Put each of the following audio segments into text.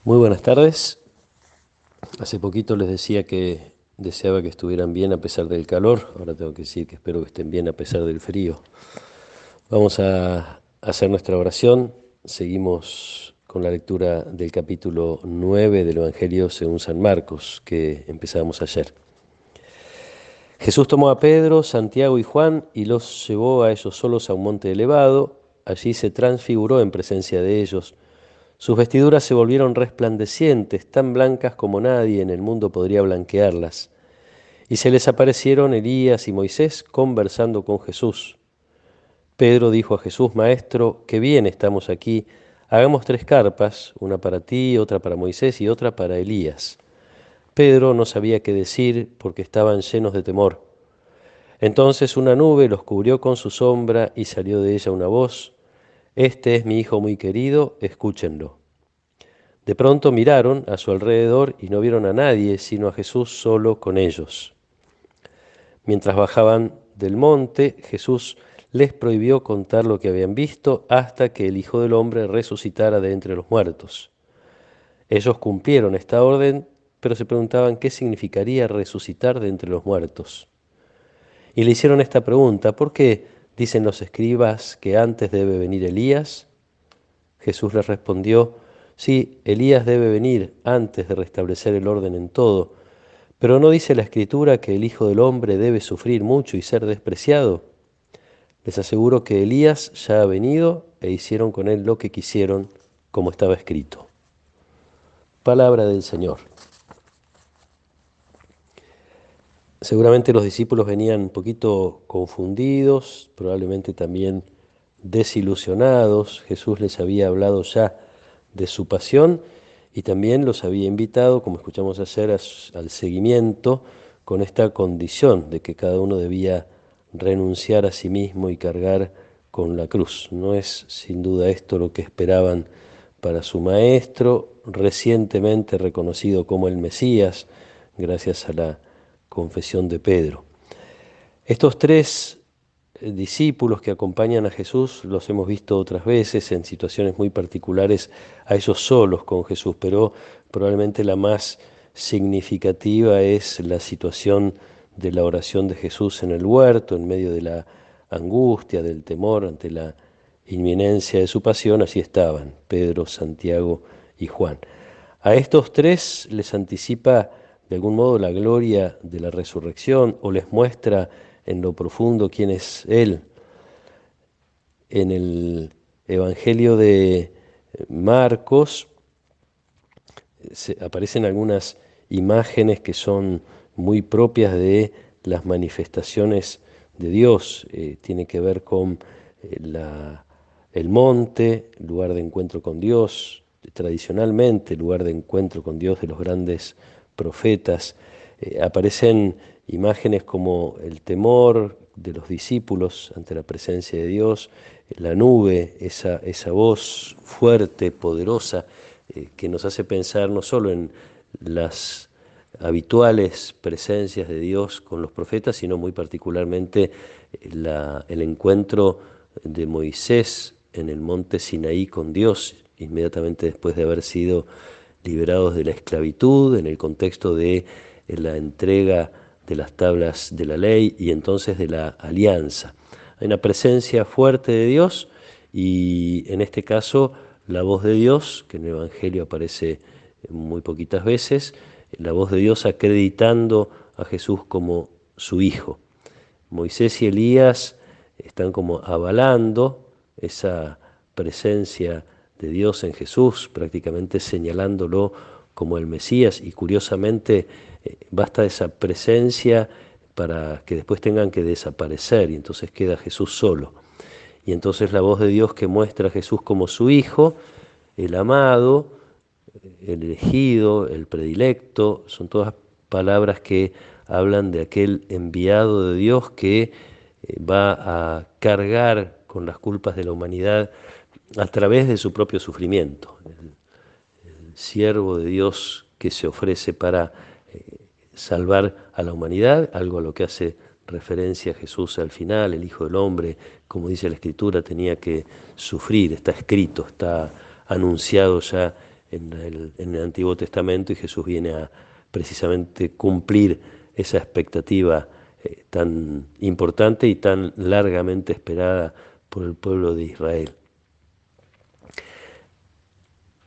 Muy buenas tardes. Hace poquito les decía que deseaba que estuvieran bien a pesar del calor. Ahora tengo que decir que espero que estén bien a pesar del frío. Vamos a hacer nuestra oración. Seguimos con la lectura del capítulo 9 del Evangelio según San Marcos, que empezamos ayer. Jesús tomó a Pedro, Santiago y Juan y los llevó a ellos solos a un monte elevado. Allí se transfiguró en presencia de ellos. Sus vestiduras se volvieron resplandecientes, tan blancas como nadie en el mundo podría blanquearlas. Y se les aparecieron Elías y Moisés conversando con Jesús. Pedro dijo a Jesús: Maestro, qué bien estamos aquí. Hagamos 3 carpas, una para ti, otra para Moisés y otra para Elías. Pedro no sabía qué decir porque estaban llenos de temor. Entonces una nube los cubrió con su sombra y salió de ella una voz: Este es mi Hijo muy querido, escúchenlo. De pronto miraron a su alrededor y no vieron a nadie, sino a Jesús solo con ellos. Mientras bajaban del monte, Jesús les prohibió contar lo que habían visto hasta que el Hijo del Hombre resucitara de entre los muertos. Ellos cumplieron esta orden, pero se preguntaban qué significaría resucitar de entre los muertos. Y le hicieron esta pregunta: ¿por qué dicen los escribas que antes debe venir Elías? Jesús les respondió: sí, Elías debe venir antes de restablecer el orden en todo, pero ¿no dice la Escritura que el Hijo del Hombre debe sufrir mucho y ser despreciado? Les aseguro que Elías ya ha venido e hicieron con él lo que quisieron, como estaba escrito. Palabra del Señor. Seguramente los discípulos venían un poquito confundidos, probablemente también desilusionados. Jesús les había hablado ya de su pasión y también los había invitado, como escuchamos ayer, al seguimiento con esta condición de que cada uno debía renunciar a sí mismo y cargar con la cruz. No es sin duda esto lo que esperaban para su maestro, recientemente reconocido como el Mesías, gracias a la confesión de Pedro. Estos 3 discípulos que acompañan a Jesús los hemos visto otras veces en situaciones muy particulares, a ellos solos con Jesús, pero probablemente la más significativa es la situación de la oración de Jesús en el huerto, en medio de la angustia, del temor ante la inminencia de su pasión. Así estaban Pedro, Santiago y Juan. A estos 3 les anticipa de algún modo la gloria de la resurrección o les muestra en lo profundo quién es Él. En el Evangelio de Marcos aparecen algunas imágenes que son muy propias de las manifestaciones de Dios. Tiene que ver con el monte, lugar de encuentro con Dios, tradicionalmente lugar de encuentro con Dios de los grandes profetas. Aparecen imágenes como el temor de los discípulos ante la presencia de Dios, la nube, esa voz fuerte, poderosa, que nos hace pensar no solo en las habituales presencias de Dios con los profetas, sino muy particularmente el encuentro de Moisés en el monte Sinaí con Dios, inmediatamente después de haber sido liberados de la esclavitud, en el contexto de la entrega de las tablas de la ley y entonces de la alianza. Hay una presencia fuerte de Dios y en este caso la voz de Dios, que en el Evangelio aparece muy poquitas veces, la voz de Dios acreditando a Jesús como su Hijo. Moisés y Elías están como avalando esa presencia de Dios en Jesús, prácticamente señalándolo como el Mesías, y curiosamente basta esa presencia para que después tengan que desaparecer y entonces queda Jesús solo. Y entonces la voz de Dios que muestra a Jesús como su Hijo, el amado, el elegido, el predilecto, son todas palabras que hablan de aquel enviado de Dios que va a cargar con las culpas de la humanidad a través de su propio sufrimiento. El siervo de Dios que se ofrece para salvar a la humanidad, algo a lo que hace referencia Jesús al final. El Hijo del Hombre, como dice la Escritura, tenía que sufrir, está escrito, está anunciado ya en el Antiguo Testamento, y Jesús viene a precisamente cumplir esa expectativa tan importante y tan largamente esperada por el pueblo de Israel.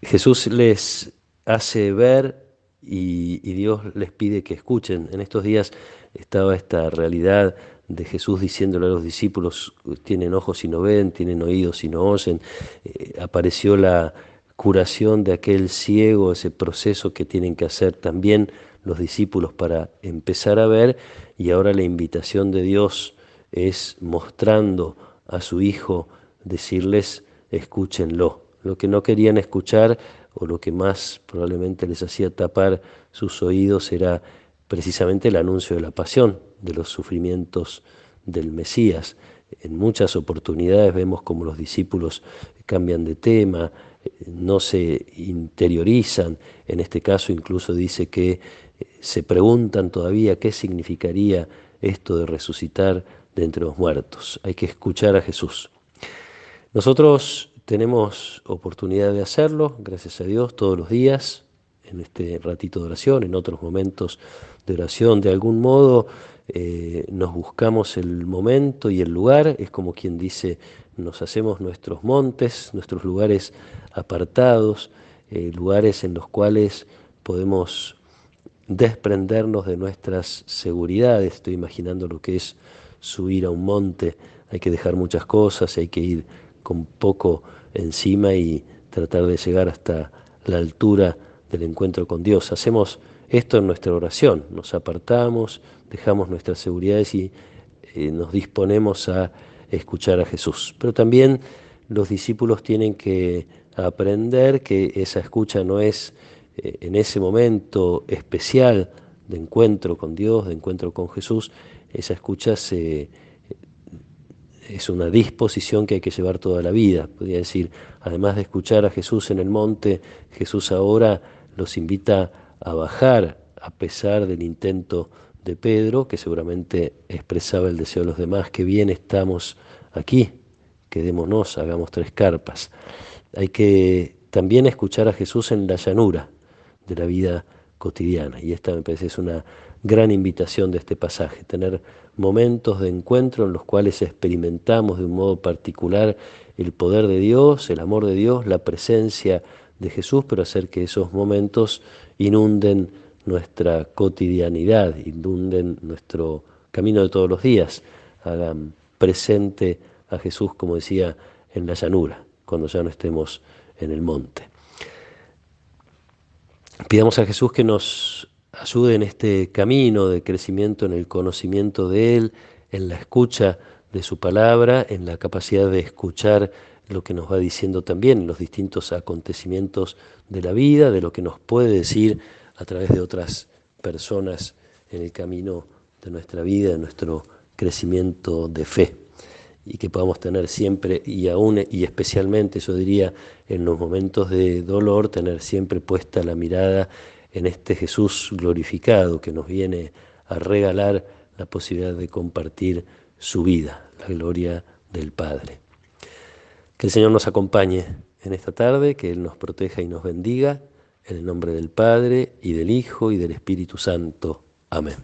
Jesús les hace ver y Dios les pide que escuchen. En estos días estaba esta realidad de Jesús diciéndole a los discípulos: tienen ojos y no ven, tienen oídos y no oyen. Apareció la curación de aquel ciego, ese proceso que tienen que hacer también los discípulos para empezar a ver, y ahora la invitación de Dios es, mostrando a su Hijo, decirles: escúchenlo. Lo que no querían escuchar, o lo que más probablemente les hacía tapar sus oídos, era precisamente el anuncio de la pasión, de los sufrimientos del Mesías. En muchas oportunidades vemos como los discípulos cambian de tema, no se interiorizan. En este caso incluso dice que se preguntan todavía qué significaría esto de resucitar de entre los muertos. Hay que escuchar a Jesús. Nosotros tenemos oportunidad de hacerlo, gracias a Dios, todos los días, en este ratito de oración, en otros momentos de oración. De algún modo nos buscamos el momento y el lugar. Es como quien dice: nos hacemos nuestros montes, nuestros lugares apartados, lugares en los cuales podemos desprendernos de nuestras seguridades. Estoy imaginando lo que es subir a un monte. Hay que dejar muchas cosas, hay que ir con poco encima y tratar de llegar hasta la altura del encuentro con Dios. Hacemos esto en nuestra oración, nos apartamos, dejamos nuestras seguridades y nos disponemos a escuchar a Jesús. Pero también los discípulos tienen que aprender que esa escucha no es en ese momento especial de encuentro con Dios, de encuentro con Jesús. Esa escucha es una disposición que hay que llevar toda la vida. Podría decir, además de escuchar a Jesús en el monte, Jesús ahora los invita a bajar, a pesar del intento de Pedro, que seguramente expresaba el deseo de los demás: que bien estamos aquí, quedémonos, hagamos 3 carpas. Hay que también escuchar a Jesús en la llanura de la vida cotidiana, y esta me parece es una gran invitación de este pasaje: tener momentos de encuentro en los cuales experimentamos de un modo particular el poder de Dios, el amor de Dios, la presencia de Jesús, pero hacer que esos momentos inunden nuestra cotidianidad, inunden nuestro camino de todos los días, hagan presente a Jesús, como decía, en la llanura, cuando ya no estemos en el monte. Pidamos a Jesús que nos ayude en este camino de crecimiento en el conocimiento de Él, en la escucha de su palabra, en la capacidad de escuchar lo que nos va diciendo también en los distintos acontecimientos de la vida, de lo que nos puede decir a través de otras personas en el camino de nuestra vida, de nuestro crecimiento de fe. Y que podamos tener siempre, y aún y especialmente, yo diría, en los momentos de dolor, tener siempre puesta la mirada en este Jesús glorificado que nos viene a regalar la posibilidad de compartir su vida, la gloria del Padre. Que el Señor nos acompañe en esta tarde, que Él nos proteja y nos bendiga, en el nombre del Padre, y del Hijo, y del Espíritu Santo. Amén.